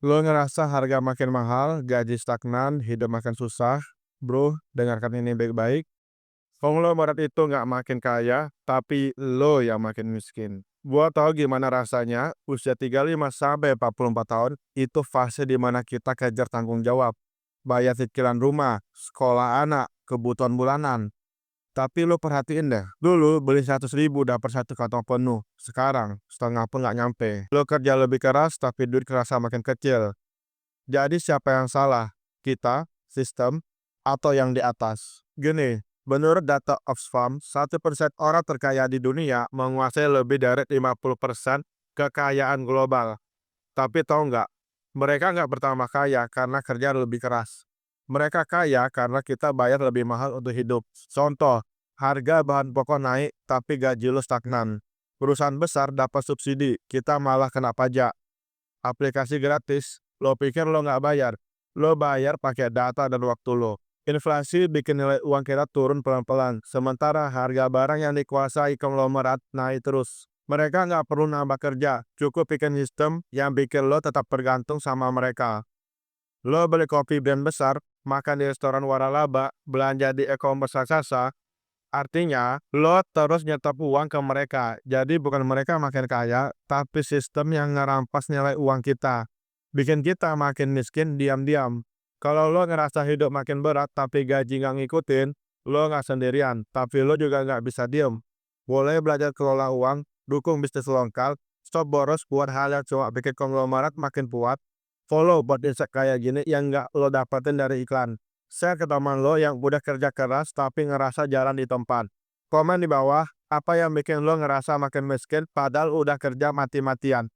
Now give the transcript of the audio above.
Lo ngerasa harga makin mahal, gaji stagnan, hidup makin susah? Bro, dengarkan ini baik-baik. Konglomerat itu nggak makin kaya, tapi lo yang makin miskin. Gua tahu gimana rasanya, usia 35 sampai 44 tahun, itu fase di mana kita kejar tanggung jawab. Bayar cicilan rumah, sekolah anak, kebutuhan bulanan. Tapi lo perhatiin deh, dulu beli 100.000 dapat satu kantong penuh. Sekarang, setengah pun nggak nyampe. Lo kerja lebih keras, tapi duit kerasa makin kecil. Jadi siapa yang salah? Kita, sistem, atau yang di atas? Gini, menurut data Oxfam, 1% orang terkaya di dunia menguasai lebih dari 50% kekayaan global. Tapi tahu nggak? Mereka nggak bertambah kaya karena kerja lebih keras. Mereka kaya karena kita bayar lebih mahal untuk hidup. Contoh, harga bahan pokok naik tapi gaji lo stagnan. Perusahaan besar dapat subsidi, kita malah kena pajak. Aplikasi gratis, lo pikir lo nggak bayar? Lo bayar pakai data dan waktu lo. Inflasi bikin nilai uang kita turun pelan-pelan, sementara harga barang yang dikuasai konglomerat naik terus. Mereka nggak perlu nambah kerja, cukup bikin sistem yang bikin lo tetap bergantung sama mereka. Lo beli kopi brand besar, makan di restoran waralaba, belanja di e-commerce raksasa, artinya lo terus nyetor uang ke mereka. Jadi bukan mereka makin kaya, tapi sistem yang ngerampas nilai uang kita. Bikin kita makin miskin diam-diam. Kalau lo ngerasa hidup makin berat tapi gaji nggak ngikutin, lo nggak sendirian, tapi lo juga nggak bisa diem. Boleh belajar kelola uang, dukung bisnis lokal, stop boros buat hal yang cuma bikin konglomerat makin kuat. Follow buat insight kayak gini yang nggak lo dapetin dari iklan. Share ke teman lo yang udah kerja keras tapi ngerasa jalan di tempat. Komen di bawah, apa yang bikin lo ngerasa makin miskin padahal udah kerja mati-matian.